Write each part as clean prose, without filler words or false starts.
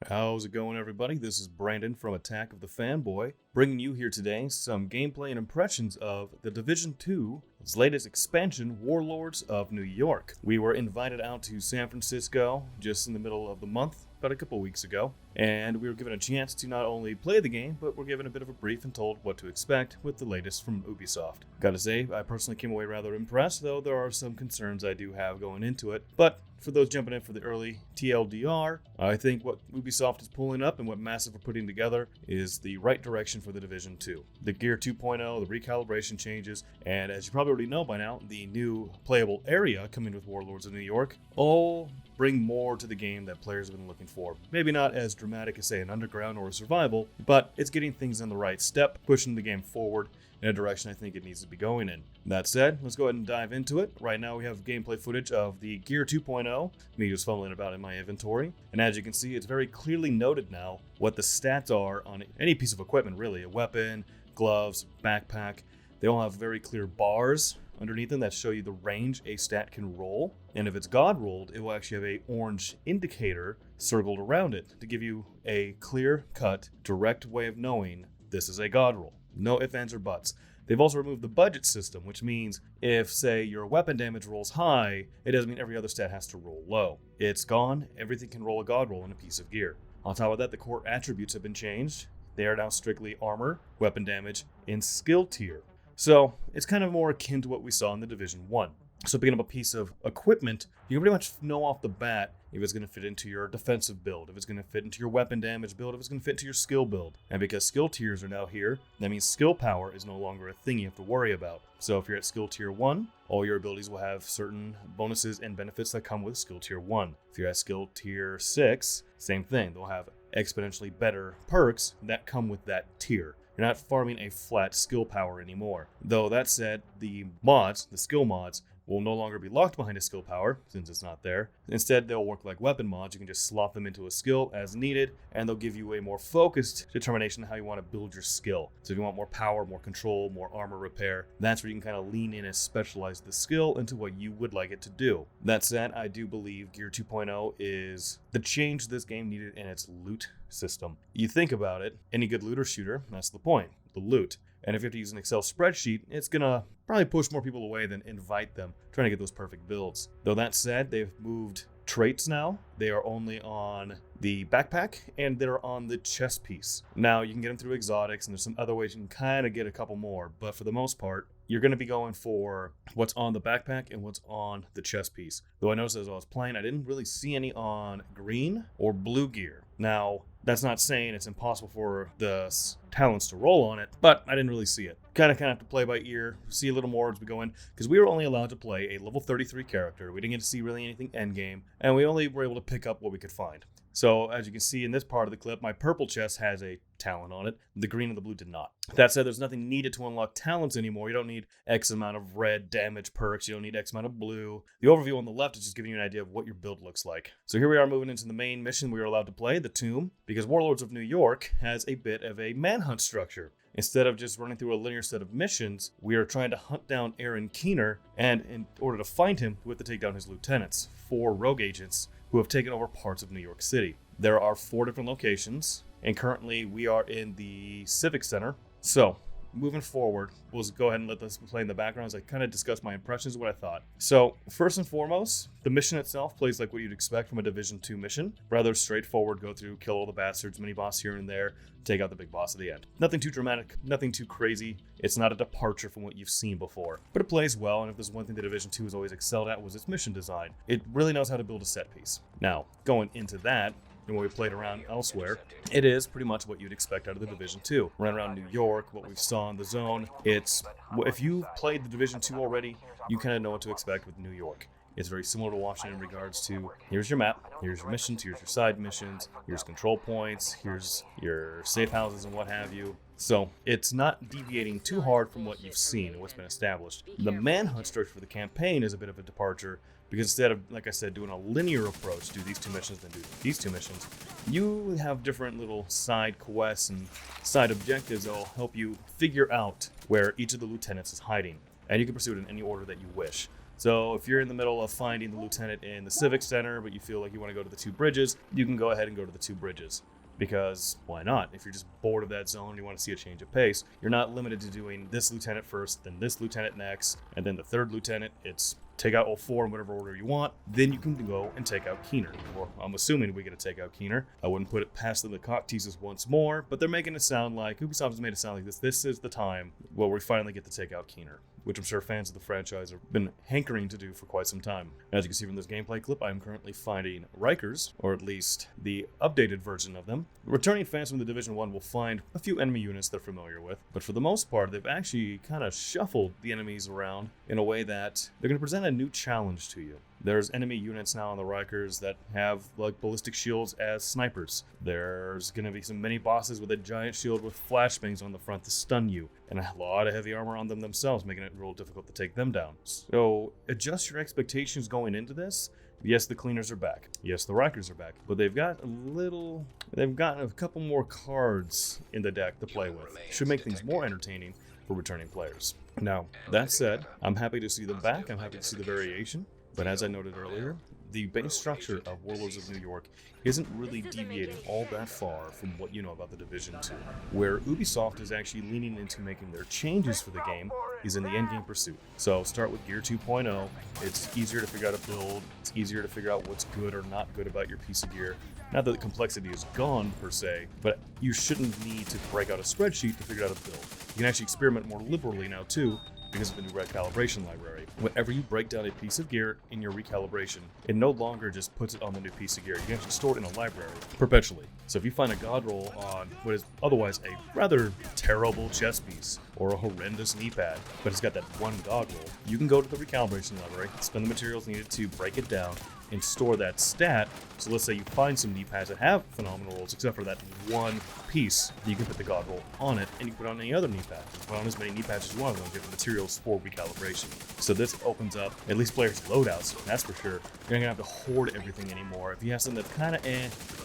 How's it going, everybody? This is Brandon from Attack of the Fanboy, bringing you here today some gameplay and impressions of the Division 2's latest expansion, Warlords of New York. We were invited out to San Francisco just in the middle of the month, about a couple weeks ago, and we were given a chance to not only play the game, but we're given a bit of a brief and told what to expect with the latest from Ubisoft. Gotta say, I personally came away rather impressed, though there are some concerns I do have going into it, but for those jumping in for the early TLDR, I think what Ubisoft is pulling up and what Massive are putting together is the right direction for the Division 2. The Gear 2.0, the recalibration changes, and as you probably already know by now, the new playable area coming with Warlords of New York all bring more to the game that players have been looking for. Maybe not as dramatic as, say, an Underground or a Survival, but it's getting things in the right step, pushing the game forward in a direction I think it needs to be going in. That said, let's go ahead and dive into it. Right now we have gameplay footage of the Gear 2.0, me just fumbling about in my inventory, and as you can see, it's very clearly noted now what the stats are on any piece of equipment, really. A weapon, gloves, backpack, they all have very clear bars underneath them that show you the range a stat can roll, and if it's God rolled, it will actually have a orange indicator circled around it to give you a clear-cut, direct way of knowing this is a God roll. No ifs, ands, or buts. They've also removed the budget system, which means if, say, your weapon damage rolls high, it doesn't mean every other stat has to roll low. It's gone. Everything can roll a God roll in a piece of gear. On top of that, the core attributes have been changed. They are now strictly armor, weapon damage, and skill tier. So it's kind of more akin to what we saw in the Division 1. So picking up a piece of equipment, you can pretty much know off the bat if it's going to fit into your defensive build, if it's going to fit into your weapon damage build, if it's going to fit into your skill build. And because skill tiers are now here, that means skill power is no longer a thing you have to worry about. So if you're at skill tier 1, all your abilities will have certain bonuses and benefits that come with skill tier 1. If you're at skill tier 6, same thing. They'll have exponentially better perks that come with that tier. You're not farming a flat skill power anymore. Though that said, the mods, the skill mods, will no longer be locked behind a skill power, since it's not there. Instead, they'll work like weapon mods. You can just slot them into a skill as needed, and they'll give you a more focused determination of how you want to build your skill. So if you want more power, more control, more armor repair, that's where you can kind of lean in and specialize the skill into what you would like it to do. That said, I do believe Gear 2.0 is the change this game needed in its loot system. You think about it, any good looter shooter, that's the point, the loot. And if you have to use an Excel spreadsheet, it's going to probably push more people away than invite them, trying to get those perfect builds. Though that said, they've moved traits now. They are only on the backpack and they're on the chest piece. Now, you can get them through exotics, and there's some other ways you can kind of get a couple more, but for the most part, you're going to be going for what's on the backpack and what's on the chest piece. Though I noticed as I was playing, I didn't really see any on green or blue gear. Now, that's not saying it's impossible for the talents to roll on it, but I didn't really see it. Kind of have to play by ear, see a little more as we go in, because we were only allowed to play a level 33 character. We didn't get to see really anything endgame, and we only were able to pick up what we could find. So as you can see in this part of the clip, my purple chest has a talent on it. The green and the blue did not. That said, there's nothing needed to unlock talents anymore. You don't need X amount of red damage perks. You don't need X amount of blue. The overview on the left is just giving you an idea of what your build looks like. So here we are moving into the main mission we are allowed to play, the Tomb, because Warlords of New York has a bit of a manhunt structure. Instead of just running through a linear set of missions, we are trying to hunt down Aaron Keener, and in order to find him, we have to take down his lieutenants, 4 rogue agents who have taken over parts of New York City. There are 4 different locations, and currently we are in the Civic Center. So, moving forward, we'll just go ahead and let this play in the background as I kind of discuss my impressions of what I thought. So, first and foremost, the mission itself plays like what you'd expect from a Division 2 mission. Rather straightforward, go through, kill all the bastards, mini-boss here and there, take out the big boss at the end. Nothing too dramatic, nothing too crazy. It's not a departure from what you've seen before. But it plays well, and if there's one thing that Division 2 has always excelled at was its mission design. It really knows how to build a set piece. Now, going into that, and when we played around elsewhere, it is pretty much what you'd expect out of the Division 2. Run around New York, what we saw in the zone, if you played the Division 2 already, you kind of know what to expect with New York. It's very similar to Washington in regards to, here's your map, here's your missions, here's your side missions, here's control points, here's your safe houses and what have you. So it's not deviating too hard from what you've seen and what's been established. The manhunt structure for the campaign is a bit of a departure, because instead of, like I said, doing a linear approach, do these 2 missions, then do these 2 missions, you have different little side quests and side objectives that will help you figure out where each of the lieutenants is hiding. And you can pursue it in any order that you wish. So if you're in the middle of finding the lieutenant in the Civic Center, but you feel like you want to go to the 2 bridges, you can go ahead and go to the 2 bridges. Because why not? If you're just bored of that zone and you want to see a change of pace, you're not limited to doing this lieutenant first, then this lieutenant next, and then the 3rd lieutenant. It's take out all 4 in whatever order you want. Then you can go and take out Keener. Or I'm assuming we get to take out Keener. I wouldn't put it past them to cock tease us once more, but they're making it sound like, Ubisoft has made it sound like this is the time where we finally get to take out Keener, which I'm sure fans of the franchise have been hankering to do for quite some time. As you can see from this gameplay clip, I'm currently finding Rikers, or at least the updated version of them. Returning fans from the Division 1 will find a few enemy units they're familiar with, but for the most part, they've actually kind of shuffled the enemies around in a way that they're going to present a new challenge to you. There's enemy units now on the Rikers that have like ballistic shields as snipers. There's going to be some mini bosses with a giant shield with flashbangs on the front to stun you, and a lot of heavy armor on them themselves, making it real difficult to take them down. So adjust your expectations going into this. Yes, the cleaners are back. Yes, the Rikers are back, but they've got a couple more cards in the deck to play with. Should make things more entertaining for returning players. Now, that said, I'm happy to see them back. I'm happy to see the variation. But as I noted earlier, the base structure of Warlords of New York isn't really deviating all that far from what you know about the Division 2. Where Ubisoft is actually leaning into making their changes for the game is in the endgame pursuit. So start with Gear 2.0. It's easier to figure out a build. It's easier to figure out what's good or not good about your piece of gear. Not that the complexity is gone per se, but you shouldn't need to break out a spreadsheet to figure out a build. You can actually experiment more liberally now too, because of the new recalibration library. Whenever you break down a piece of gear in your recalibration, it no longer just puts it on the new piece of gear. You can actually store it in a library perpetually. So if you find a god roll on what is otherwise a rather terrible chest piece or a horrendous knee pad, but it's got that one god roll, you can go to the recalibration library, spend the materials needed to break it down, and store that stat. So let's say you find some knee pads that have phenomenal rolls, except for that one piece, you can put the god roll on it, and you can put on any other knee pad. Put on as many knee pads as you want, and they'll get the materials for recalibration. So this opens up at least players' loadouts, that's for sure. You're not gonna have to hoard everything anymore. If you have something that's kind of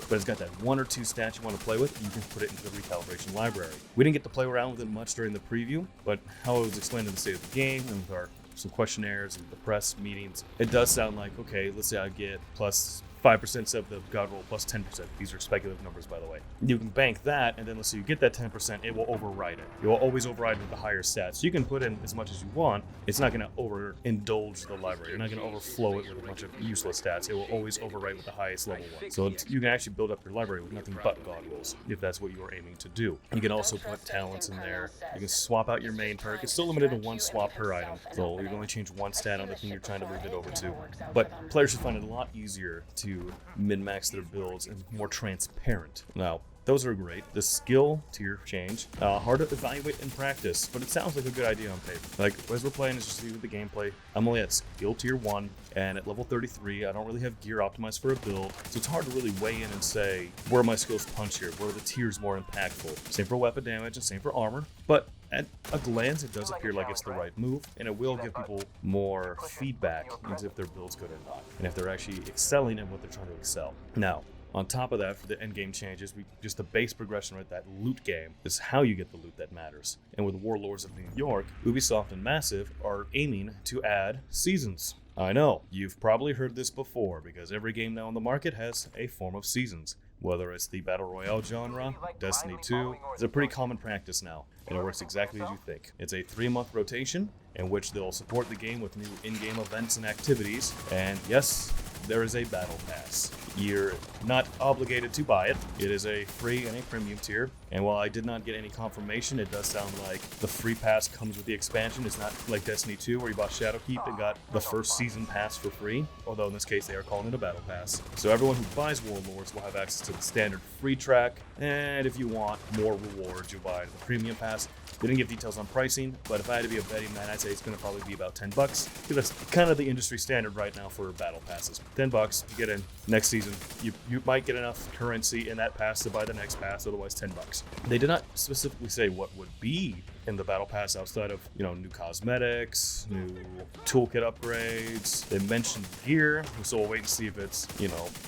but it's got that 1 or 2 stats you want to play with, you can put it into the recalibration library. We didn't get to play around with it much during the preview, but how it was explained in the state of the game and with some questionnaires and the press meetings, it does sound like, okay, let's say I get plus 5% of the god roll plus 10%. These are speculative numbers, by the way. You can bank that, and then let's say you get that 10%, it will override it. It will always override with the higher stats. So you can put in as much as you want. It's not going to overindulge the library. You're not going to overflow it with a bunch of useless stats. It will always override with the highest level one. So you can actually build up your library with nothing but god rolls, if that's what you are aiming to do. You can also put talents in there. You can swap out your main perk. It's still limited to 1 swap per item. So you can only change 1 stat on the thing you're trying to move it over to. But players should find it a lot easier to min-max their builds and more transparent. Now, those are great. The skill tier change, hard to evaluate in practice, but it sounds like a good idea on paper. Like, as we're playing, as you see with the gameplay, I'm only at skill tier 1, and at level 33, I don't really have gear optimized for a build, so it's hard to really weigh in and say, where are my skills punch here? Where are the tiers more impactful? Same for weapon damage and same for armor, but at a glance, it does appear like it's the right move, and it will give people more feedback into if their build's good or not, and if they're actually excelling in what they're trying to excel. Now, on top of that, for the endgame changes, just the base progression, right, that loot game, is how you get the loot that matters. And with Warlords of New York, Ubisoft and Massive are aiming to add seasons. I know, you've probably heard this before, because every game now on the market has a form of seasons. Whether it's the Battle Royale genre, Destiny 2, it's a pretty common practice now, and it works exactly as you think. It's a 3-month rotation, in which they'll support the game with new in-game events and activities, and yes, there is a battle pass. You're not obligated to buy it. It is a free and a premium tier. And while I did not get any confirmation, it does sound like the free pass comes with the expansion. It's not like Destiny 2 where you bought Shadowkeep and got the first season pass for free. Although in this case, they are calling it a battle pass. So everyone who buys Warlords will have access to the standard free track. And if you want more rewards, you'll buy the premium pass. They didn't give details on pricing, but if I had to be a betting man, I'd say it's going to probably be about $10. Because that's kind of the industry standard right now for battle passes. $10, you get in. Next season, you might get enough currency in that pass to buy the next pass, otherwise $10. They did not specifically say what would be in the battle pass outside of, new cosmetics, new toolkit upgrades. They mentioned gear, so we'll wait and see if it's,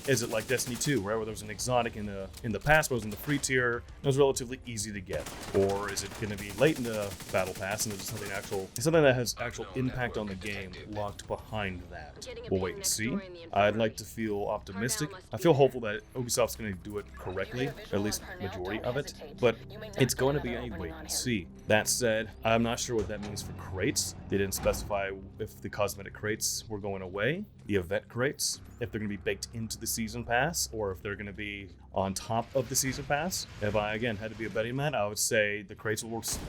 is it like Destiny 2, right, where there was an exotic in the past, but it was in the free tier, it was relatively easy to get, or is it going to be late in the battle pass and there's something that has actual impact on the game locked behind that? We'll wait and see. I'd like to feel optimistic. I feel hopeful that Ubisoft's going to do it correctly, at least majority of it, but it's going to be a wait and see. That said, I'm not sure what that means for crates. They didn't specify if the cosmetic crates were going away, the event crates, if they're going to be baked into the season pass, or if they're going to be on top of the season pass. If I, again, had to be a betting man, I would say the crates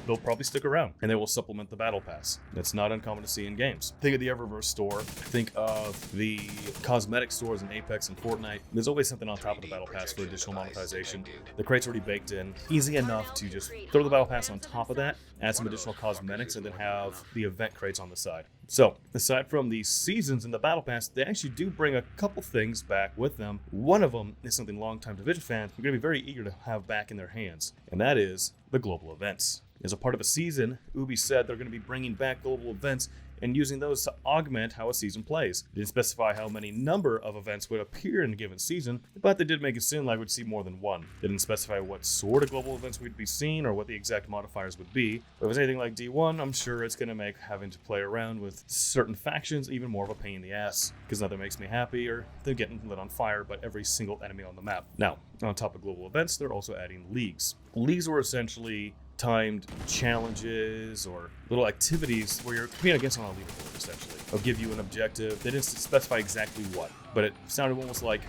they'll probably stick around, and they will supplement the battle pass. That's not uncommon to see in games. Think of the Eververse store. Think of the cosmetic stores in Apex and Fortnite. There's always something on top of the battle pass for additional monetization. The crate's already baked in. Easy enough to just throw the battle pass on top of that, add some additional cosmetics, and then have the event crates on the side. So, aside from the seasons in the battle pass, they actually do bring a couple things back with them. One of them is something longtime Division fans are going to be very eager to have back in their hands, and that is the global events. As a part of a season, Ubi said they're going to be bringing back global events and using those to augment how a season plays. They didn't specify how many number of events would appear in a given season, but they did make it seem like we'd see more than one. They didn't specify what sort of global events we'd be seeing or what the exact modifiers would be. But if it's anything like D1, I'm sure it's going to make having to play around with certain factions even more of a pain in the ass, because nothing makes me happier than getting lit on fire by every single enemy on the map. Now, on top of global events, they're also adding leagues. Leagues were essentially timed challenges or little activities where you're competing against on a leaderboard, essentially. They'll give you an objective. They didn't specify exactly what, but it sounded almost like,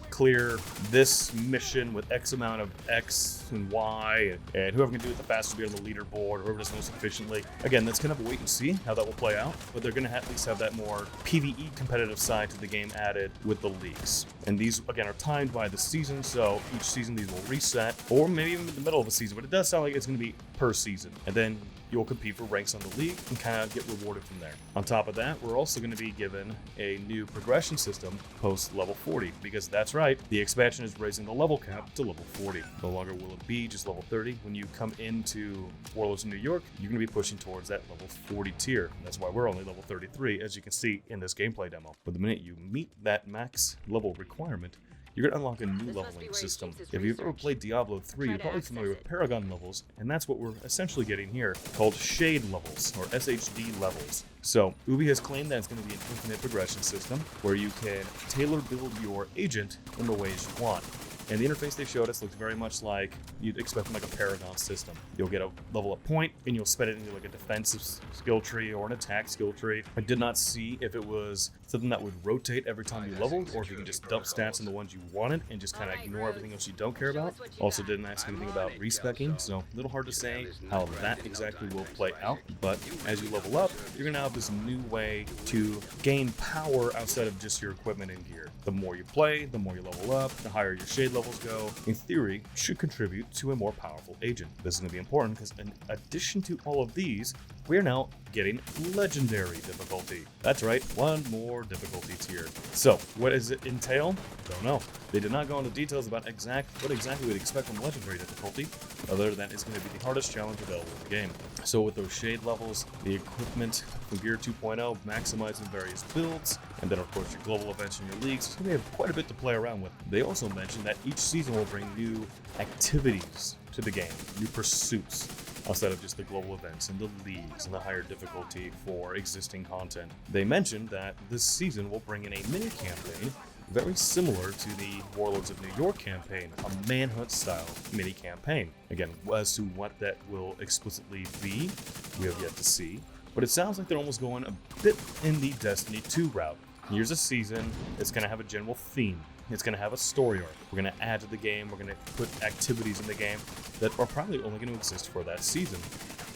clear this mission with X amount of X and Y, and whoever can do it the fastest will be on the leaderboard, whoever does most efficiently. Again, that's kind of a wait and see how that will play out, but they're going to at least have that more PvE competitive side to the game added with the leagues. And these, again, are timed by the season, so each season these will reset, or maybe even in the middle of a season, but it does sound like it's going to be per season. And then you'll compete for ranks on the league and kind of get rewarded from there. On top of that, we're also going to be given a new progression system post level 40, because that's right, the expansion is raising the level cap to level 40. No longer will it be just level 30. When you come into Warlords in New York, you're going to be pushing towards that level 40 tier. That's why we're only level 33, as you can see in this gameplay demo. But the minute you meet that max level requirement, you're going to unlock a new leveling system. If you've ever played Diablo 3, you're probably familiar with Paragon levels, and that's what we're essentially getting here, called Shade levels, or SHD levels. So, Ubi has claimed that it's going to be an infinite progression system, where you can tailor build your agent in the ways you want. And the interface they showed us looked very much like you'd expect from like a Paragon system. You'll get a level up point, and you'll spend it into like a defensive skill tree or an attack skill tree. I did not see if it was something that would rotate every time you leveled, or if you can just dump stats in the ones you wanted and just kind of ignore everything else you don't care about. Also didn't ask anything about respecking, so a little hard to say how that exactly will play out. But as you level up, you're going to have this new way to gain power outside of just your equipment and gear. The more you play, the more you level up, the higher your shade levels go, in theory, should contribute to a more powerful agent. This is going to be important because in addition to all of these, we're now getting legendary difficulty. That's right, one more difficulty tier. So, what does it entail? Don't know. They did not go into details about what exactly we'd expect from legendary difficulty, other than it's going to be the hardest challenge available in the game. So with those shade levels, the equipment from Gear 2.0, maximizing various builds, and then of course your global events and your leagues, it's going to have quite a bit to play around with. They also mentioned that each season will bring new activities to the game, new pursuits, outside of just the global events and the leagues and the higher difficulty for existing content. They mentioned that this season will bring in a mini campaign very similar to the Warlords of New York campaign, a manhunt style mini campaign. Again, as to what that will explicitly be, we have yet to see, but it sounds like they're almost going a bit in the Destiny 2 route. Here's a season, it's going to have a general theme. It's going to have a story arc. We're going to add to the game. We're going to put activities in the game that are probably only going to exist for that season.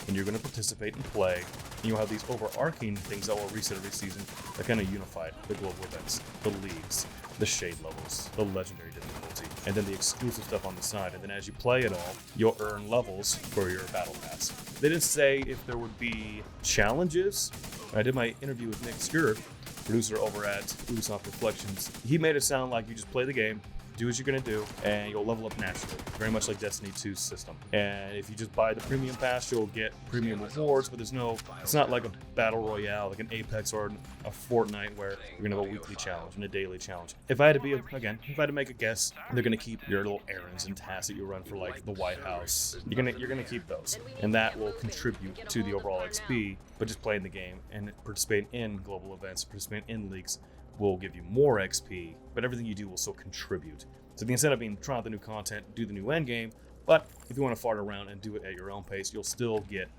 And you're going to participate and play. And you'll have these overarching things that will reset every season that kind of unify the global events, the leagues, the shade levels, the legendary difficulty, and then the exclusive stuff on the side. And then as you play it all, you'll earn levels for your battle pass. They didn't say if there would be challenges. I did my interview with Nick Skur, producer over at Ubisoft Reflections. He made it sound like you just play the game, do what you're gonna do, and you'll level up naturally. Very much like Destiny 2's system. And if you just buy the premium pass, you'll get premium rewards, but it's not like a battle royale, like an Apex or a Fortnite where you're gonna have a weekly challenge and a daily challenge. If I had to make a guess, they're gonna keep your little errands and tasks that you run for like the White House. You're gonna keep those, and that will contribute to the overall XP. But just playing the game and participating in global events, participating in leagues will give you more XP, but everything you do will still contribute. So the incentive being try out the new content, do the new end game, but if you want to fart around and do it at your own pace, you'll still get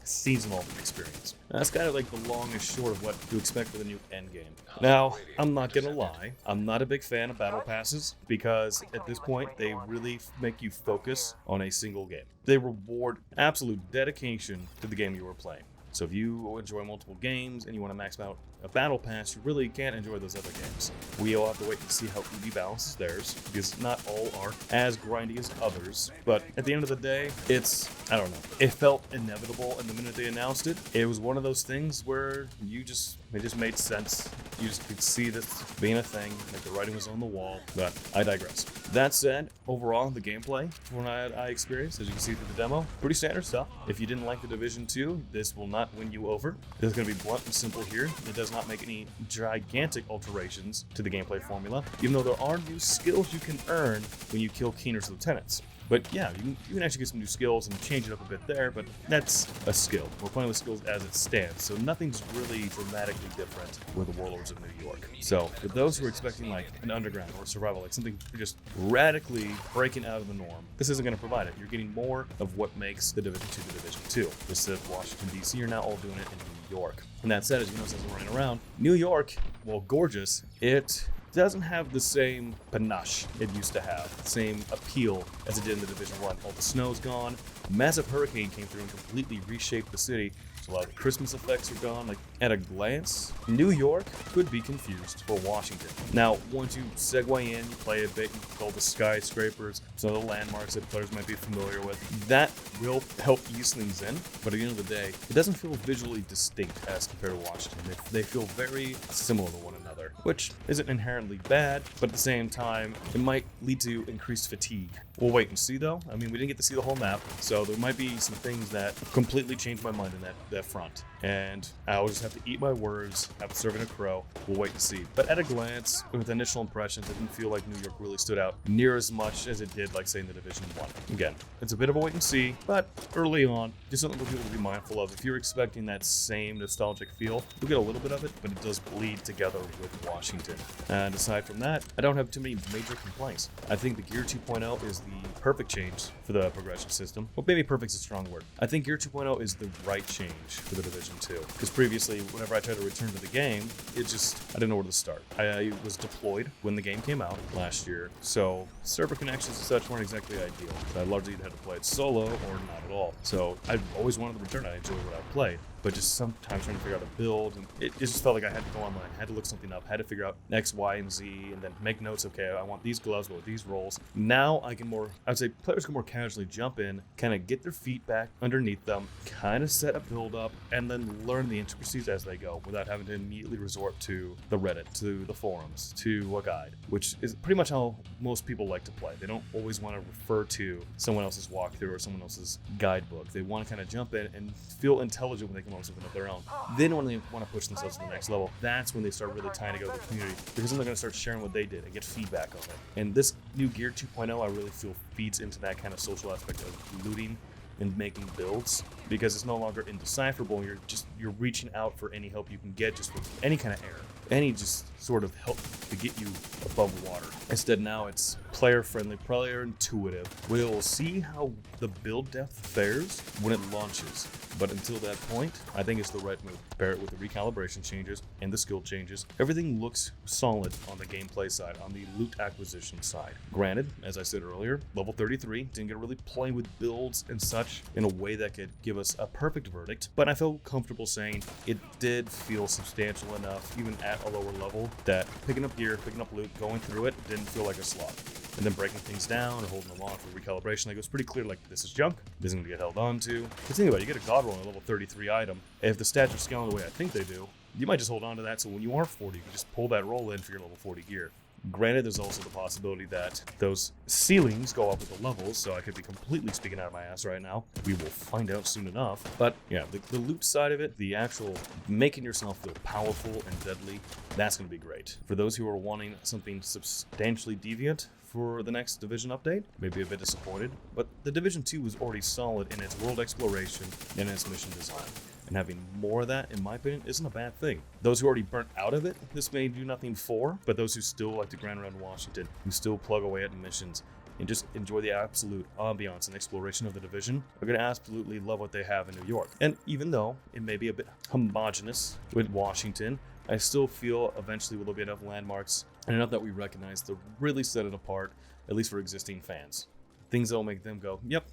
seasonal experience. Now, that's kind of like the long and short of what to expect for the new end game. Now, I'm not gonna lie, I'm not a big fan of battle passes because at this point they really make you focus on a single game. They reward absolute dedication to the game you were playing. So if you enjoy multiple games and you want to max out a battle pass, you really can't enjoy those other games. We'll have to wait and see how EV balances theirs, because not all are as grindy as others. But at the end of the day, I don't know. It felt inevitable, and the minute they announced it, it was one of those things where it just made sense. You just could see this being a thing, like the writing was on the wall, but I digress. That said, overall, the gameplay, from what I experienced, as you can see through the demo, pretty standard stuff. If you didn't like the Division 2, this will not win you over. It's going to be blunt and simple here. It does not make any gigantic alterations to the gameplay formula, even though there are new skills you can earn when you kill Keener's lieutenants. But yeah, you can actually get some new skills and change it up a bit there, but that's a skill. We're playing with skills as it stands, so nothing's really dramatically different with the Warlords of New York. So for those who are expecting like an underground or survival, like something just radically breaking out of the norm, this isn't going to provide it. You're getting more of what makes the Division 2 the Division 2. Instead of Washington, D.C., you're now all doing it in New York. And that said, as you know, since we're running around, New York, while gorgeous, it doesn't have the same panache it used to have, the same appeal as it did in the Division 1. All the snow's gone, massive hurricane came through and completely reshaped the city, so a lot of the Christmas effects are gone. Like, at a glance, New York could be confused for Washington. Now, once you segue in, you play a bit, you call the skyscrapers, some of the landmarks that players might be familiar with, that will help ease things in, but at the end of the day, it doesn't feel visually distinct as compared to Washington. They feel very similar to one another, which isn't inherently bad, but at the same time, it might lead to increased fatigue. We'll wait and see though. I mean, we didn't get to see the whole map, so there might be some things that completely changed my mind in that front. And I'll just have to eat my words, have a serving a crow. We'll wait and see. But at a glance, with initial impressions, it didn't feel like New York really stood out near as much as it did, like, say, in the Division 1. Again, it's a bit of a wait and see, but early on, just something for people to be mindful of. If you're expecting that same nostalgic feel, you'll get a little bit of it, but it does bleed together with Washington. And aside from that, I don't have too many major complaints. I think the Gear 2.0 is the perfect change for the progression system. Well, maybe perfect's a strong word. I think Gear 2.0 is the right change for the Division 2. Because previously, whenever I tried to return to the game, I didn't know where to start. I was deployed when the game came out last year, so server connections and such weren't exactly ideal. So I largely had to play it solo or not at all. So I always wanted to return. I enjoyed what I played. But just sometimes trying to figure out a build, and it just felt like I had to go online, had to look something up, had to figure out X, Y, and Z, and then make notes. Okay, I want these gloves with these rolls. Now I would say players can more casually jump in, kind of get their feet back underneath them, kind of set a build up, and then learn the intricacies as they go without having to immediately resort to the Reddit, to the forums, to a guide, which is pretty much how most people like to play. They don't always want to refer to someone else's walkthrough or someone else's guidebook. They want to kind of jump in and feel intelligent when they come up with something of their own. Then when they want to push themselves to the next level, that's when they start really tying together the community, because then they're going to start sharing what they did and get feedback on it. And this new Gear 2.0, I really feel feeds into that kind of social aspect of looting and making builds, because it's no longer indecipherable. You're reaching out for any help you can get, just with any kind of error, any just sort of help to get you above water. Instead, now it's player friendly, player intuitive. We'll see how the build depth fares when it launches, but until that point, I think it's the right move. Pair it with the recalibration changes and the skill changes. Everything looks solid on the gameplay side, on the loot acquisition side. Granted, as I said earlier, level 33 didn't get to really play with builds and such in a way that could give us a perfect verdict, but I felt comfortable saying it did feel substantial enough, even at a lower level, that picking up gear, picking up loot, going through it didn't feel like a slog. And then breaking things down or holding them on for recalibration, like, it was pretty clear, like, this is junk, this isn't gonna get held on to. Because think about it, you get a god roll on a level 33 item. If the stats are scaling the way I think they do, you might just hold on to that, so when you are 40, you can just pull that roll in for your level 40 gear. Granted, there's also the possibility that those ceilings go up with the levels, so I could be completely speaking out of my ass right now. We will find out soon enough. But yeah, the loot side of it, the actual making yourself feel powerful and deadly, that's going to be great. For those who are wanting something substantially deviant for the next Division update, maybe a bit disappointed, but the Division 2 was already solid in its world exploration and its mission design. And having more of that, in my opinion, isn't a bad thing. Those who already burnt out of it, this may do nothing for, but those who still like to grind around Washington, who still plug away at missions, and just enjoy the absolute ambiance and exploration of the Division, are going to absolutely love what they have in New York. And even though it may be a bit homogenous with Washington, I still feel eventually there'll be enough landmarks and enough that we recognize to really set it apart, at least for existing fans. Things that'll make them go, yep,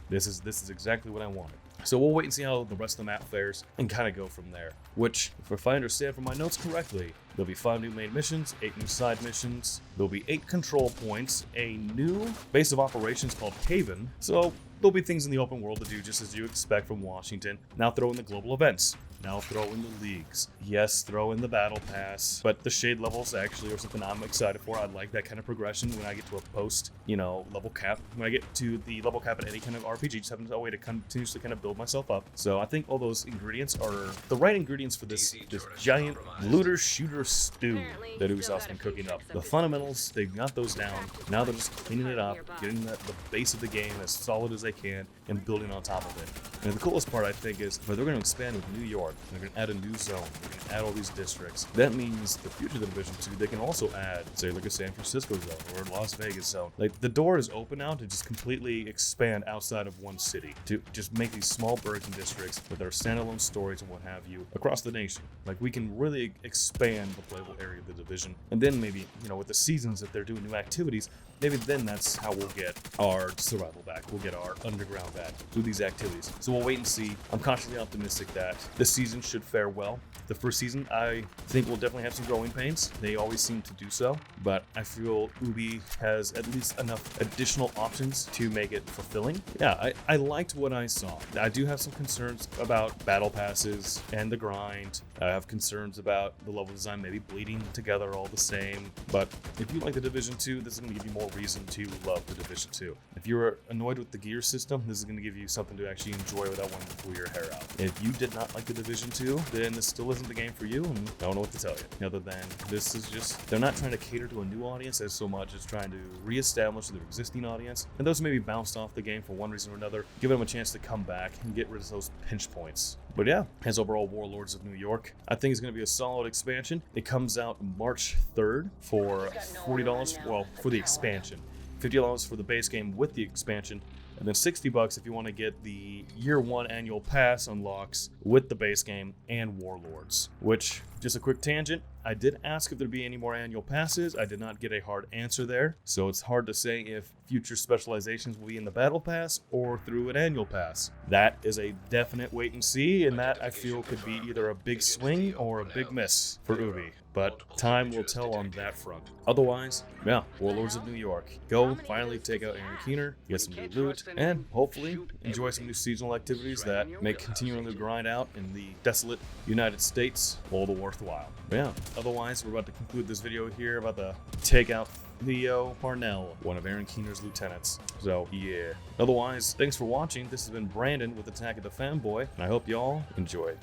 this is exactly what I wanted. So we'll wait and see how the rest of the map fares and kind of go from there. Which, if I understand from my notes correctly, there'll be 5 new main missions, 8 new side missions, there'll be 8 control points, a new base of operations called Haven. So there'll be things in the open world to do just as you expect from Washington. Now throw in the global events. Now throw in the leagues. Yes, throw in the battle pass, but the shade levels actually are something I'm excited for. I like that kind of progression when I get to a post, level cap. When I get to the level cap in any kind of RPG, just having a way to continuously kind of build myself up. So I think all those ingredients are the right ingredients for this giant looter shooter stew that Ubisoft's been cooking up. The fundamentals, they've got those down. Now they're just cleaning it up, getting the base of the game as solid as they can, and building on top of it. And the coolest part, I think, is they're going to expand with New York. They're going to add a new zone. They're going to add all these districts. That means the future of the Division 2, they can also add, say, like a San Francisco zone or a Las Vegas zone. Like, the door is open now to just completely expand outside of one city, to just make these small burgeon districts with their standalone stories and what have you across the nation. Like, we can really expand the playable area of the Division. And then maybe, with the seasons, if they're doing new activities, maybe then that's how we'll get our survival back. We'll get our underground back through these activities. So we'll wait and see. I'm cautiously optimistic that this season should fare well. The first season, I think we'll definitely have some growing pains. They always seem to do so, but I feel Ubi has at least enough additional options to make it fulfilling. Yeah, I liked what I saw. I do have some concerns about battle passes and the grind. I have concerns about the level design maybe bleeding together all the same, but if you like the Division 2, this is going to give you more reason to love the Division 2. If you're annoyed with the gear system, this is going to give you something to actually enjoy without wanting to pull your hair out. If you did not like the Division 2, then this still isn't the game for you, and I don't know what to tell you. Other than this is just, they're not trying to cater to a new audience as so much as trying to reestablish their existing audience. And those who maybe bounced off the game for one reason or another, give them a chance to come back and get rid of those pinch points. But yeah, as overall Warlords of New York, I think it's going to be a solid expansion. It comes out March 3rd for $40, well, for the expansion. $50 for the base game with the expansion, and then $60 if you want to get the year 1 annual pass unlocks with the base game and Warlords. Which, just a quick tangent, I did ask if there'd be any more annual passes. I did not get a hard answer there, so it's hard to say if future specializations will be in the battle pass or through an annual pass. That is a definite wait and see, and that I feel could be either a big swing or a big miss for Ubi. But time will tell on that front. Otherwise, yeah, Warlords of New York. Go finally take out Aaron Keener, get some new loot, and hopefully enjoy some new seasonal activities that make continuing the grind out in the desolate United States all the worthwhile. But yeah, otherwise, we're about to conclude this video here about the takeout Theo Parnell, one of Aaron Keener's lieutenants. So yeah. Otherwise, thanks for watching. This has been Brandon with Attack of the Fanboy, and I hope y'all enjoyed.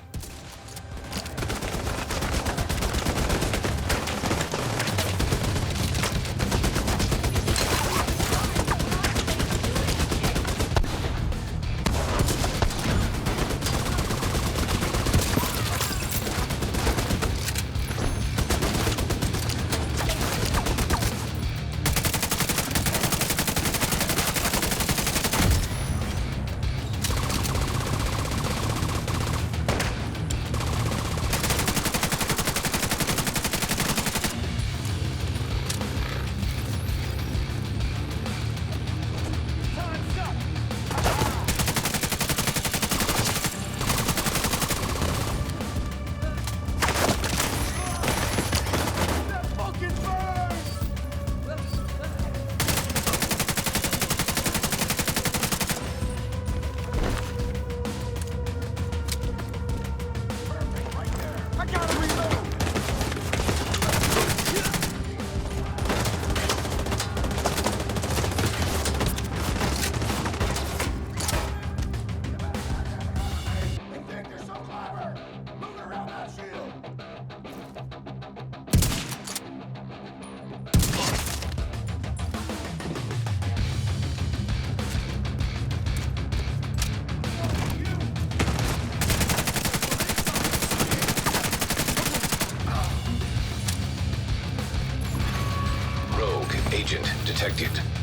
Agent detected.